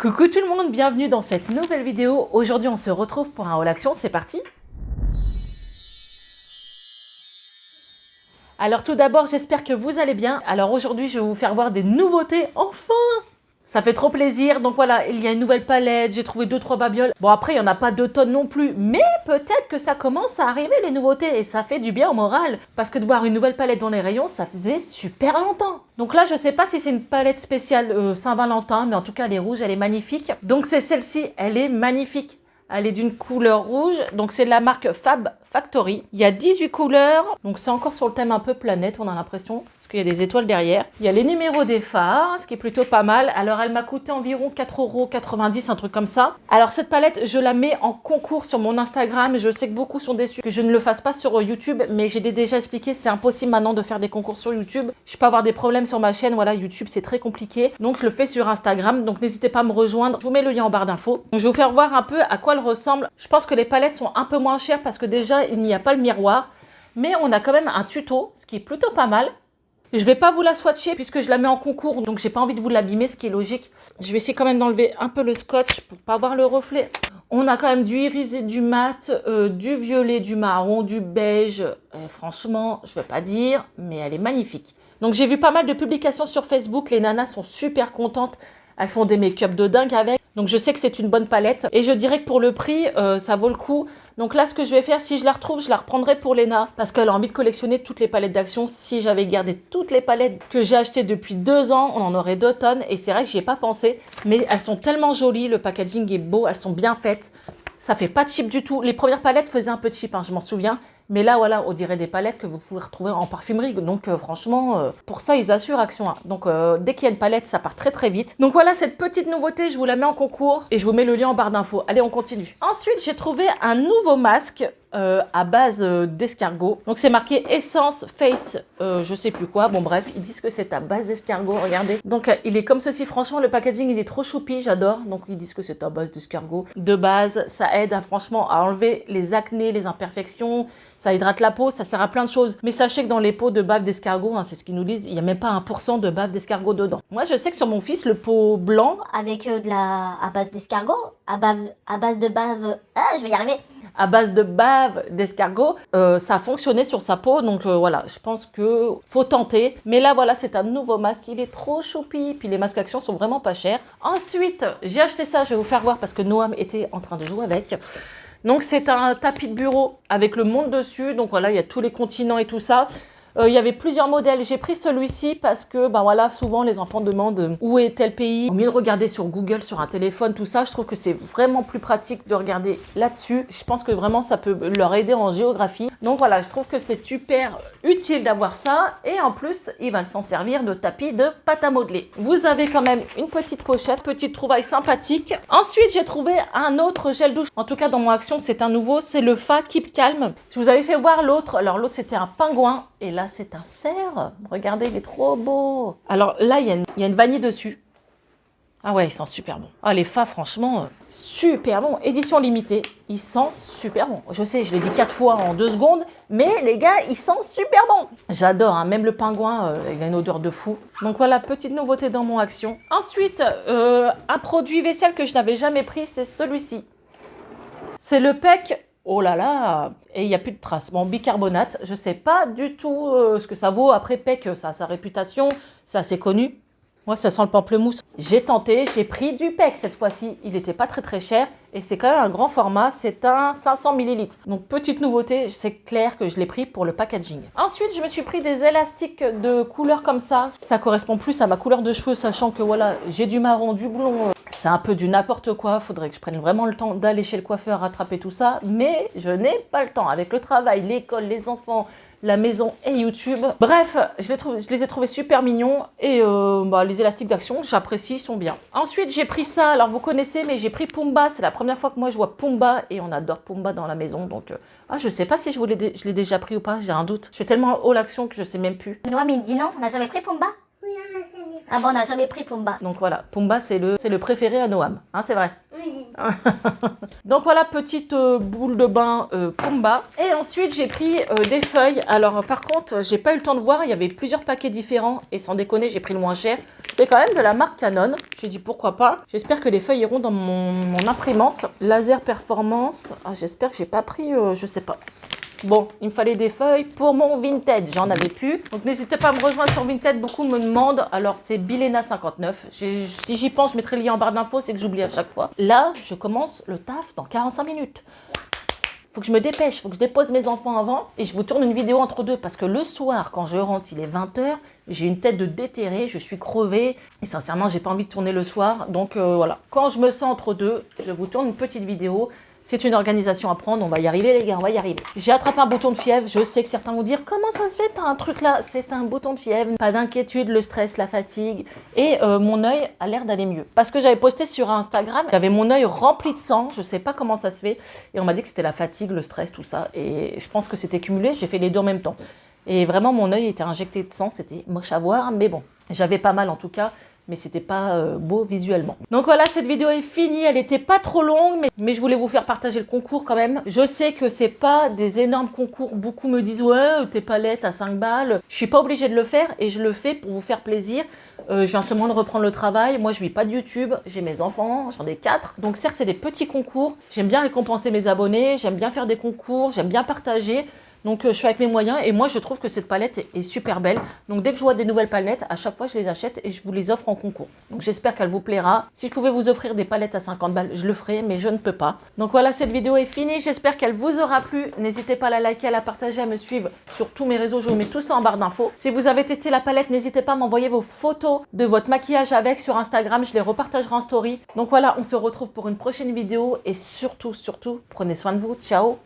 Coucou tout le monde, bienvenue dans cette nouvelle vidéo. Aujourd'hui on se retrouve pour un haul action, c'est parti. Alors tout d'abord j'espère que vous allez bien. Alors aujourd'hui je vais vous faire voir des nouveautés, enfin. Ça fait trop plaisir, donc voilà, il y a une nouvelle palette, j'ai trouvé 2-3 babioles. Bon après il n'y en a pas 2 tonnes non plus, mais peut-être que ça commence à arriver les nouveautés et ça fait du bien au moral. Parce que de voir une nouvelle palette dans les rayons, ça faisait super longtemps. Donc là je sais pas si c'est une palette spéciale Saint-Valentin, mais en tout cas elle est rouge, elle est magnifique. Donc c'est celle-ci, elle est magnifique. Elle est d'une couleur rouge, donc c'est de la marque Fab Factory. Il y a 18 couleurs, donc c'est encore sur le thème un peu planète, on a l'impression, parce qu'il y a des étoiles derrière. Il y a les numéros des phares, ce qui est plutôt pas mal. Alors elle m'a coûté environ 4,90 €, un truc comme ça. Alors cette palette, je la mets en concours sur mon Instagram. Je sais que beaucoup sont déçus que je ne le fasse pas sur YouTube, mais j'ai déjà expliqué, c'est impossible maintenant de faire des concours sur YouTube. Je peux avoir des problèmes sur ma chaîne, voilà, YouTube c'est très compliqué. Donc je le fais sur Instagram, donc n'hésitez pas à me rejoindre. Je vous mets le lien en barre d'infos. Donc je vais vous faire voir un peu à quoi elle ressemble. Je pense que les palettes sont un peu moins chères parce que déjà il n'y a pas le miroir, mais on a quand même un tuto, ce qui est plutôt pas mal. Je vais pas vous la swatcher puisque je la mets en concours, donc j'ai pas envie de vous l'abîmer, ce qui est logique. Je vais essayer quand même d'enlever un peu le scotch pour pas voir le reflet. On a quand même du irisé, du mat, du violet, du marron, du beige. Franchement, je vais pas dire, mais elle est magnifique. Donc j'ai vu pas mal de publications sur Facebook, les nanas sont super contentes. Elles font des make-up de dingue avec. Donc je sais que c'est une bonne palette. Et je dirais que pour le prix, ça vaut le coup. Donc là, ce que je vais faire, si je la retrouve, je la reprendrai pour Léna. Parce qu'elle a envie de collectionner toutes les palettes d'action. Si j'avais gardé toutes les palettes que j'ai achetées depuis 2 ans, on en aurait 2 tonnes. Et c'est vrai que j'y ai pas pensé. Mais elles sont tellement jolies. Le packaging est beau. Elles sont bien faites. Ça fait pas cheap du tout. Les premières palettes faisaient un peu cheap, hein, je m'en souviens. Mais là, voilà, on dirait des palettes que vous pouvez retrouver en parfumerie. Donc, franchement, pour ça, ils assurent Action 1. Donc, dès qu'il y a une palette, ça part très, très vite. Donc, voilà, cette petite nouveauté, je vous la mets en concours. Et je vous mets le lien en barre d'infos. Allez, on continue. Ensuite, j'ai trouvé un nouveau masque à base d'escargot. Donc, c'est marqué Essence Face, je sais plus quoi. Bon, bref, ils disent que c'est à base d'escargot. Regardez. Donc, il est comme ceci. Franchement, le packaging, il est trop choupi. J'adore. Donc, ils disent que c'est à base d'escargot. De base, ça aide franchement à enlever les acnés, les imperfections. Ça hydrate la peau, ça sert à plein de choses. Mais sachez que dans les pots de bave d'escargot, hein, c'est ce qu'ils nous disent, il n'y a même pas 1% de bave d'escargot dedans. Moi, je sais que sur mon fils, le pot blanc... Avec à base d'escargot, à base de bave... Ah, je vais y arriver. À base de bave d'escargot, ça a fonctionné sur sa peau. Donc voilà, je pense que faut tenter. Mais là, voilà, c'est un nouveau masque. Il est trop choupi. Puis les masques Action sont vraiment pas chers. Ensuite, j'ai acheté ça. Je vais vous faire voir parce que Noam était en train de jouer avec. Donc c'est un tapis de bureau avec le monde dessus. Donc voilà, il y a tous les continents et tout ça. Il y avait plusieurs modèles. J'ai pris celui-ci parce que ben voilà, souvent les enfants demandent où est tel pays. Au mieux de regarder sur Google, sur un téléphone, tout ça, je trouve que c'est vraiment plus pratique de regarder là-dessus. Je pense que vraiment ça peut leur aider en géographie. Donc voilà, je trouve que c'est super utile d'avoir ça. Et en plus, il va s'en servir de tapis de pâte à modeler. Vous avez quand même une petite pochette, petite trouvaille sympathique. Ensuite, j'ai trouvé un autre gel douche. En tout cas, dans mon Action, c'est un nouveau. C'est le Fa Keep Calm. Je vous avais fait voir l'autre. Alors l'autre, c'était un pingouin. Et là, c'est un cerf. Regardez, il est trop beau. Alors là, il y a une vanille dessus. Ah ouais, il sent super bon. Ah, les Fa, franchement, super bon. Édition limitée. Il sent super bon. Je sais, je l'ai dit 4 fois en 2 secondes. Mais les gars, il sent super bon. J'adore, hein. Même le pingouin, il a une odeur de fou. Donc voilà, petite nouveauté dans mon Action. Ensuite, un produit vaisselle que je n'avais jamais pris, c'est celui-ci. C'est le PEC. Oh là là, et il n'y a plus de traces. Bon, bicarbonate, je ne sais pas du tout ce que ça vaut. Après, PEC, ça a sa réputation, c'est assez connu. Moi, ça sent le pamplemousse. J'ai tenté, j'ai pris du PEC cette fois-ci. Il n'était pas très très cher et c'est quand même un grand format. C'est un 500 ml. Donc, petite nouveauté, c'est clair que je l'ai pris pour le packaging. Ensuite, je me suis pris des élastiques de couleur comme ça. Ça correspond plus à ma couleur de cheveux, sachant que voilà, j'ai du marron, du blond. C'est un peu du n'importe quoi. Faudrait que je prenne vraiment le temps d'aller chez le coiffeur rattraper tout ça. Mais je n'ai pas le temps. Avec le travail, l'école, les enfants, la maison et YouTube. Bref, je les ai trouvés super mignons. Et les élastiques d'Action, j'apprécie, ils sont bien. Ensuite, j'ai pris ça. Alors, vous connaissez, mais j'ai pris Pumba. C'est la première fois que moi, je vois Pumba. Et on adore Pumba dans la maison. Donc, je sais pas si je l'ai déjà pris ou pas. J'ai un doute. Je suis tellement haut l'action que je sais même plus. Noam, il me dit non, on n'a jamais pris Pumba. Oui, on a jamais pris. Ah bon, on n'a jamais pris Pumba. Donc, voilà. Pumba, c'est le préféré à Noam. Hein, c'est vrai. Oui. Donc voilà, petite boule de bain Pumba. Et ensuite, j'ai pris des feuilles. Alors par contre, j'ai pas eu le temps de voir. Il y avait plusieurs paquets différents. Et sans déconner, j'ai pris le moins cher. C'est quand même de la marque Canon. J'ai dit pourquoi pas. J'espère que les feuilles iront dans mon imprimante. Laser Performance. Ah, j'espère que j'ai pas pris, je sais pas. Bon, il me fallait des feuilles pour mon Vinted, j'en avais plus. Donc n'hésitez pas à me rejoindre sur Vinted, beaucoup me demandent. Alors c'est Bilena59. Si j'y pense, je mettrai le lien en barre d'infos, c'est que j'oublie à chaque fois. Là, je commence le taf dans 45 minutes. Faut que je me dépêche, faut que je dépose mes enfants avant et je vous tourne une vidéo entre deux parce que le soir, quand je rentre, il est 20h, j'ai une tête de déterré, je suis crevée et sincèrement, j'ai pas envie de tourner le soir. Donc voilà, quand je me sens entre deux, je vous tourne une petite vidéo. C'est une organisation à prendre, on va y arriver les gars, on va y arriver. J'ai attrapé un bouton de fièvre, je sais que certains vont dire comment ça se fait, t'as un truc là, c'est un bouton de fièvre, pas d'inquiétude, le stress, la fatigue et mon œil a l'air d'aller mieux. Parce que j'avais posté sur Instagram, j'avais mon œil rempli de sang, je sais pas comment ça se fait et on m'a dit que c'était la fatigue, le stress, tout ça et je pense que c'était cumulé, j'ai fait les deux en même temps. Et vraiment mon œil était injecté de sang, c'était moche à voir mais bon, j'avais pas mal en tout cas. Mais c'était pas beau visuellement. Donc voilà, cette vidéo est finie, elle était pas trop longue, mais je voulais vous faire partager le concours quand même. Je sais que c'est pas des énormes concours, beaucoup me disent ouais, tes palettes à 5 balles. Je suis pas obligée de le faire et je le fais pour vous faire plaisir. Je viens seulement de reprendre le travail, moi je vis pas de YouTube, j'ai mes enfants, j'en ai 4. Donc certes c'est des petits concours, j'aime bien récompenser mes abonnés, j'aime bien faire des concours, j'aime bien partager. Donc je suis avec mes moyens et moi je trouve que cette palette est super belle. Donc dès que je vois des nouvelles palettes, à chaque fois je les achète et je vous les offre en concours. Donc j'espère qu'elle vous plaira. Si je pouvais vous offrir des palettes à 50 balles, je le ferais, mais je ne peux pas. Donc voilà, cette vidéo est finie. J'espère qu'elle vous aura plu. N'hésitez pas à la liker, à la partager, à me suivre sur tous mes réseaux. Je vous mets tout ça en barre d'infos. Si vous avez testé la palette, n'hésitez pas à m'envoyer vos photos de votre maquillage avec sur Instagram. Je les repartagerai en story. Donc voilà, on se retrouve pour une prochaine vidéo et surtout, prenez soin de vous. Ciao!